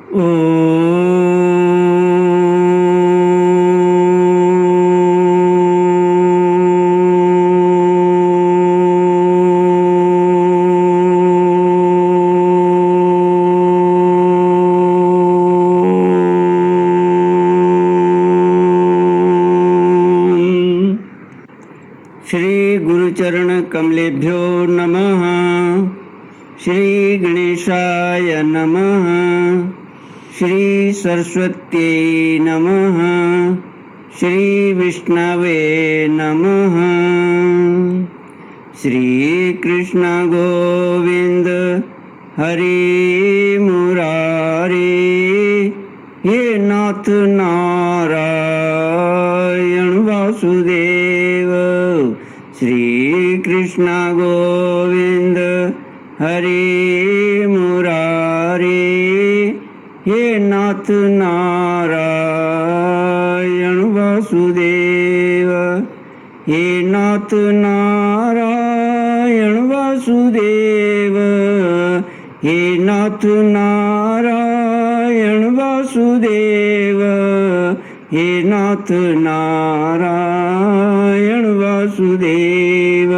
श्री गुरुचरण कमलेभ्यो नमः। श्री गणेशाय नमः। श्री सरस्वत्यै नमः। श्री विष्णवे नमः। श्री कृष्ण गोविंद हरि मुरारी, हे नाथ नारायण वासुदेव। श्री कृष्ण गोविंद हरि मुरारी, हे नाथ नारायण वासुदेव। हे नाथ नारायण वासुदेव। हे नाथ नारायण वासुदेव। हे नाथ नारायण वासुदेव।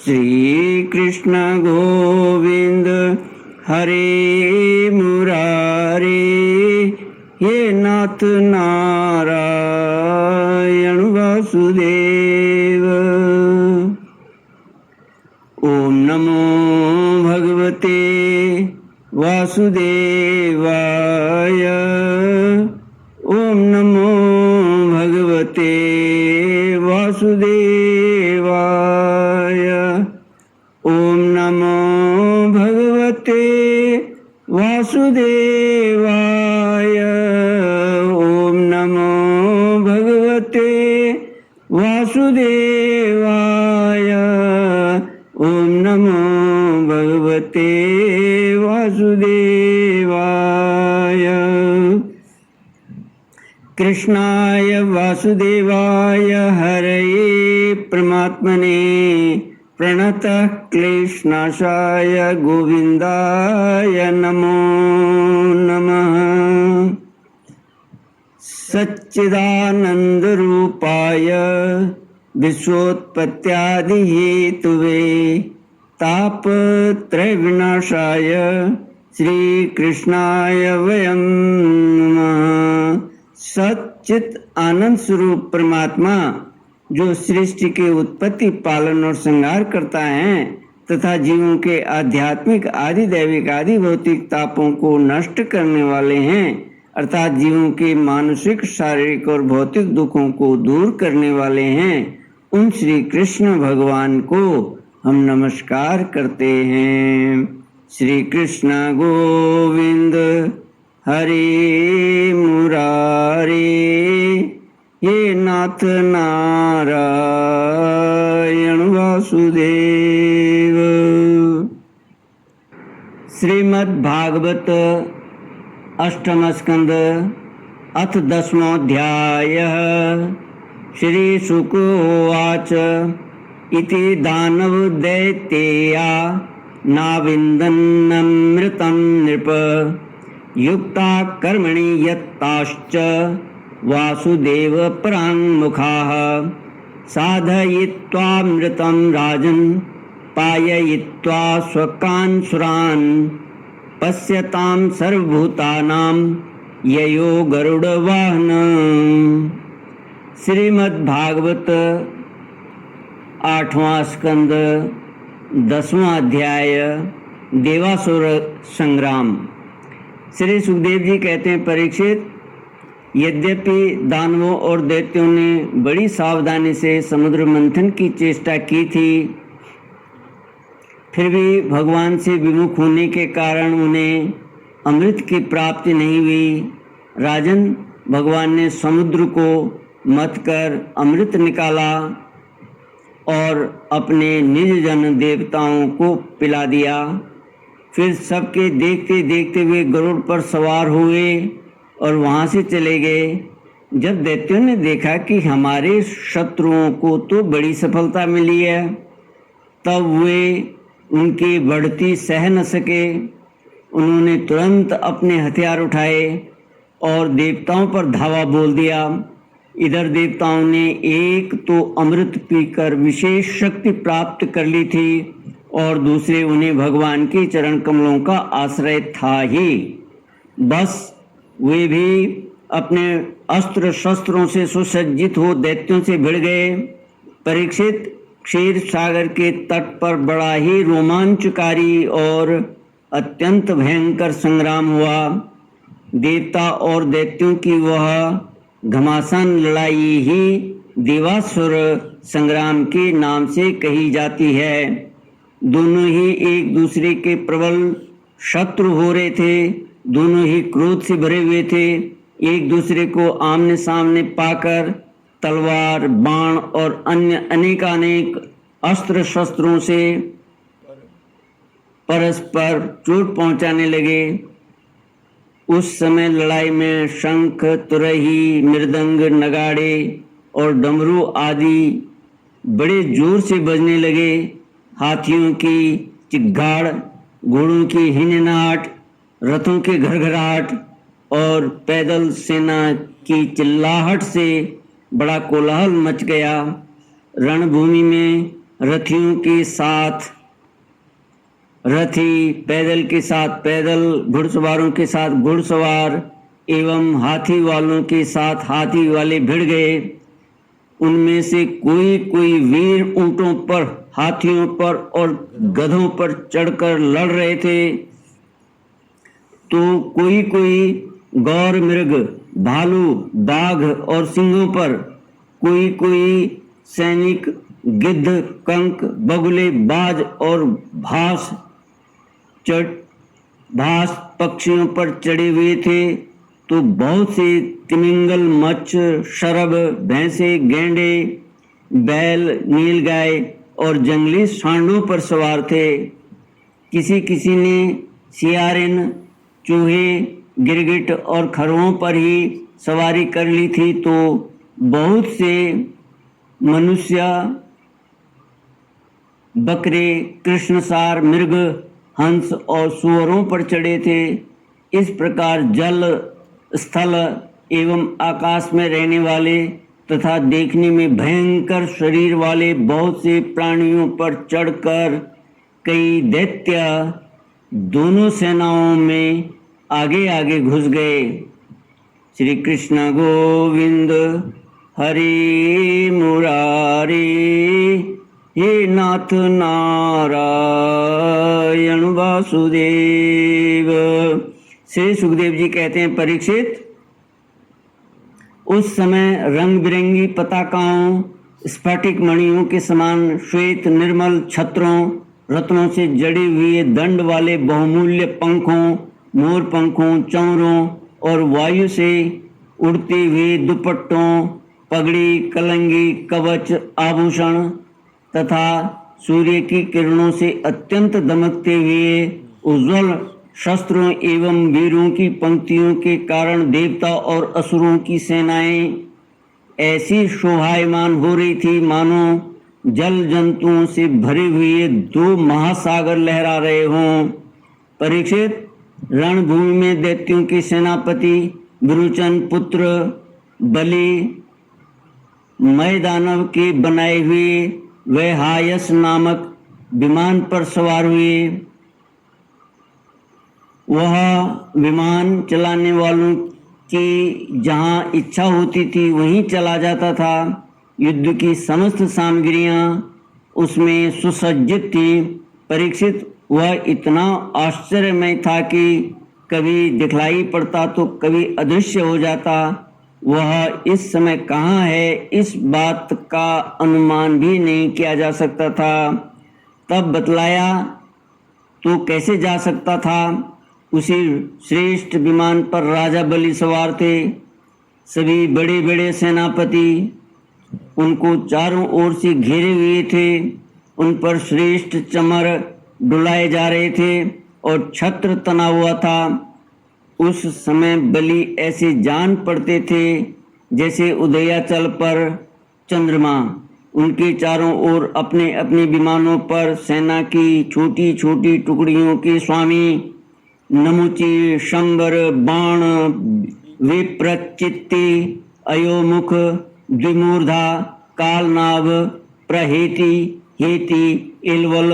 श्री कृष्ण गोविंद हरे मुरारी, हे नाथ नारायण वासुदेव। ओम नमो भगवते वासुदेवाय। ओम नमो भगवते वासुदेवाय। ओम नमो भगवते वासुदेवाय। ओम नमो भगवते वासुदेवाय। ओम नमो भगवते वासुदेवाय। कृष्णाय वासुदेवाय हरये परमात्मने प्रणतः क्लेशनाशाय गोविंदाय नमो नमः। सच्चिदानंदरूपाय विश्वोत्पत्त्यादिहेतुवे तापत्रयविनाशाय श्रीकृष्णाय वयं नमः। सच्चित आनंद स्वरूप परमात्मा जो सृष्टि के उत्पत्ति, पालन और संहार करता है तथा जीवों के आध्यात्मिक, आदि दैविक, आदि भौतिक तापों को नष्ट करने वाले हैं, अर्थात जीवों के मानसिक, शारीरिक और भौतिक दुखों को दूर करने वाले हैं, उन श्री कृष्ण भगवान को हम नमस्कार करते हैं। श्री कृष्ण गोविंद हरि मुरारी, हे नाथ नारायण वासुदेव। श्रीमद् भागवत अष्टम स्कंद अथ 10वां अध्याय। श्री शुक उवाच इति दानव दैत्या नाविन्दन्नमृतं नृप युक्ता कर्मणि यत्ताश्च वासुदेव पराङ्मुखाः साधयित्वामृतं राजन् पाययित्वा स्वकान्सुरान् पश्यतां सर्वभूतानां ययो गरुडवाहन। श्रीमद्भागवत 8वां स्कंद 10वां अध्याय देवासुर संग्राम। श्री सुखदेव जी कहते हैं, परीक्षित, यद्यपि दानवों और दैत्यों ने बड़ी सावधानी से समुद्र मंथन की चेष्टा की थी, फिर भी भगवान से विमुख होने के कारण उन्हें अमृत की प्राप्ति नहीं हुई। राजन, भगवान ने समुद्र को मथ कर अमृत निकाला और अपने निज जन देवताओं को पिला दिया। फिर सबके देखते देखते वे गरुड़ पर सवार हुए और वहाँ से चले गए। जब दैत्यों ने देखा कि हमारे शत्रुओं को तो बड़ी सफलता मिली है, तब वे उनकी बढ़ती सह न सके उन्होंने तुरंत अपने हथियार उठाए और देवताओं पर धावा बोल दिया। इधर देवताओं ने एक तो अमृत पीकर विशेष शक्ति प्राप्त कर ली थी और दूसरे उन्हें भगवान के चरण कमलों का आश्रय था ही। बस वे भी अपने अस्त्र शस्त्रों से सुसज्जित हो दैत्यों से भिड़ गए। परीक्षित, क्षीर सागर के तट पर बड़ा ही रोमांचकारी और अत्यंत भयंकर संग्राम हुआ। देवता और दैत्यों की वह घमासान लड़ाई ही देवासुर संग्राम के नाम से कही जाती है। दोनों ही एक दूसरे के प्रबल शत्रु हो रहे थे, दोनों ही क्रोध से भरे हुए थे। एक दूसरे को आमने सामने पाकर तलवार, बाण और अन्य अनेकानेक अस्त्र शस्त्रों से परस्पर चोट पहुंचाने लगे। उस समय लड़ाई में शंख, तुरही, मृदंग, नगाड़े और डमरू आदि बड़े जोर से बजने लगे। हाथियों की चिघाड़, घोड़ों की हिननाट, रथों के घरघराहट और पैदल सेना की चिल्लाहट से बड़ा कोलाहल मच गया। रणभूमि में रथियों के साथ रथी, पैदल के साथ पैदल, घुड़सवारों के साथ घुड़सवार एवं हाथी वालों के साथ हाथी वाले भिड़ गए। उनमें से कोई कोई वीर ऊंटों पर, हाथियों पर और गधों पर चढ़कर लड़ रहे थे, तो कोई कोई गौर मृग, भालू, बाघ और सिंहों पर, कोई कोई सैनिक गिद्ध, कंक, बगुले, बाज और भास पक्षियों पर चढ़े हुए थे, तो बहुत से तिमिंगल, मच्छ, शरभ, भैंसे, गेंडे, बैल, नीलगाय और जंगली सांडों पर सवार थे। किसी किसी ने सियारिन, चूहे, गिरगिट और खरगों पर ही सवारी कर ली थी, तो बहुत से मनुष्य, बकरे, कृष्णसार, मृग, हंस और सुअरों पर चढ़े थे। इस प्रकार जल, स्थल एवं आकाश में रहने वाले तथा देखने में भयंकर शरीर वाले बहुत से प्राणियों पर चढ़कर कई दैत्य दोनों सेनाओं में आगे आगे घुस गए। श्री कृष्ण गोविंद हरि मुरारी, हे नाथ नारायण वासुदेव। श्री सुखदेव जी कहते हैं, परीक्षित, उस समय रंग बिरंगी पताकाओं, स्फटिक मणियों के समान श्वेत निर्मल छत्रों, रत्नों से जड़े हुए दंड वाले बहुमूल्य पंखों, मोर पंखों, चौरों और वायु से उड़ते हुए दुपट्टों, पगड़ी, कलंगी, कवच, आभूषण तथा सूर्य की किरणों से अत्यंत दमकते हुए उज्ज्वल शस्त्रों एवं वीरों की पंक्तियों के कारण देवता और असुरों की सेनाएं ऐसी शोभायमान हो रही थी मानो जल जंतुओं से भरे हुए दो महासागर लहरा रहे हों। परीक्षित, रणभूमि में दैत्यों के सेनापति विरोचन पुत्र बलि मैदानव के बनाए हुए वैहायस नामक विमान पर सवार हुए। वह विमान चलाने वालों की जहां इच्छा होती थी वहीं चला जाता था। युद्ध की समस्त सामग्रियां उसमें सुसज्जित थी। परीक्षित, वह इतना आश्चर्यमय था कि कभी दिखलाई पड़ता तो कभी अदृश्य हो जाता। वह इस समय कहाँ है, इस बात का अनुमान भी नहीं किया जा सकता था। तब बतलाया तो कैसे जा सकता था। उसी श्रेष्ठ विमान पर राजा बलि सवार थे। सभी बड़े बड़े सेनापति उनको चारों ओर से घेरे हुए थे। उन पर श्रेष्ठ चमर डुलाए जा रहे थे और छत्र तना हुआ था। उस समय बलि ऐसे जान पड़ते थे जैसे उदयाचल पर चंद्रमा। उनके चारों ओर अपने अपने विमानों पर सेना की छोटी छोटी टुकड़ियों के स्वामी नमुचि शंबर बाण विप्रचित्ति अयोमुख द्विमूर्धा कालनाभ प्रहेति हेति इलवल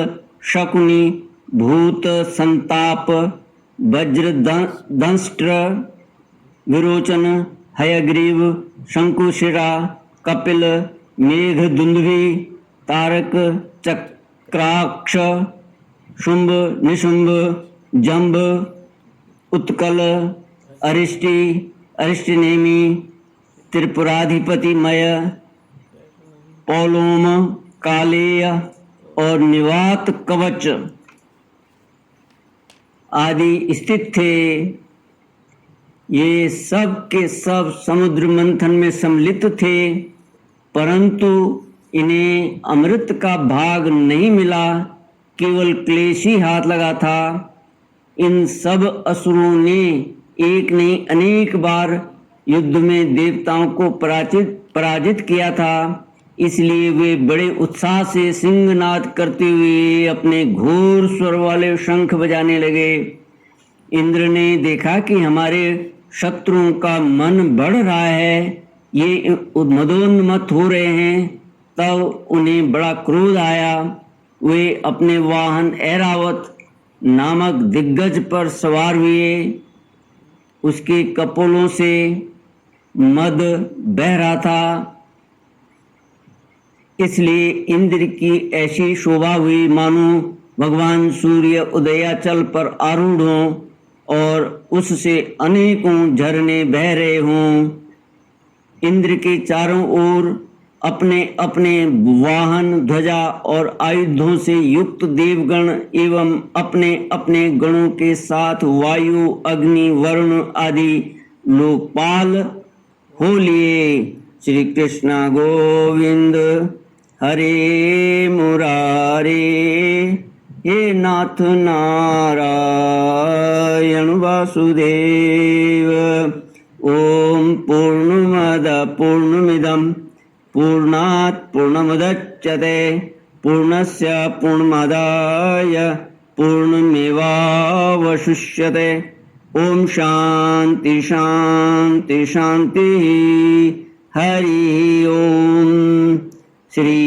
शकुनी भूत संताप वज्र दंष्ट्र विरोचन हयग्रीव शंकुशिरा कपिल मेघदुंदुभि तारक चक्राक्ष शुंभ निशुंभ जंब उत्कल अरिष्टि अरिष्टनेमी त्रिपुराधिपतिमय पौलोम कालेय और निवात कवच आदि स्थित थे। ये सब के सब समुद्र मंथन में सम्मिलित थे, परंतु इन्हें अमृत का भाग नहीं मिला, केवल क्लेश ही हाथ लगा था। इन सब असुरों ने एक नहीं अनेक बार युद्ध में देवताओं को पराजित किया था, इसलिए वे बड़े उत्साह से सिंहनाद करते हुए अपने घोर स्वर वाले शंख बजाने लगे। इंद्र ने देखा कि हमारे शत्रुओं का मन बढ़ रहा है, ये मदोन्मत्त हो रहे हैं, तब उन्हें बड़ा क्रोध आया। वे अपने वाहन ऐरावत नामक दिग्गज पर सवार हुए। उसके कपोलों से मद बह रहा था, इसलिए इंद्र की ऐसी शोभा हुई मानो भगवान सूर्य उदयाचल पर आरूढ़ हों और उससे अनेकों झरने बह रहे हों। इंद्र के चारों ओर अपने अपने वाहन ध्वजा और आयुधों से युक्त देवगण एवं अपने अपने गणों के साथ वायु अग्नि वरुण आदि लोकपाल हो लिए। श्री कृष्ण गोविंद हरे मुरारे, हे नाथ नारायण वासुदेव। ओम पूर्णमद पूर्णमिदं पूर्णात् पूर्णमुदच्यते पूर्णस्य पूर्णमादाय पूर्णमेवावशिष्यते। ओम शांति शांति शांति। हरि ओम। श्री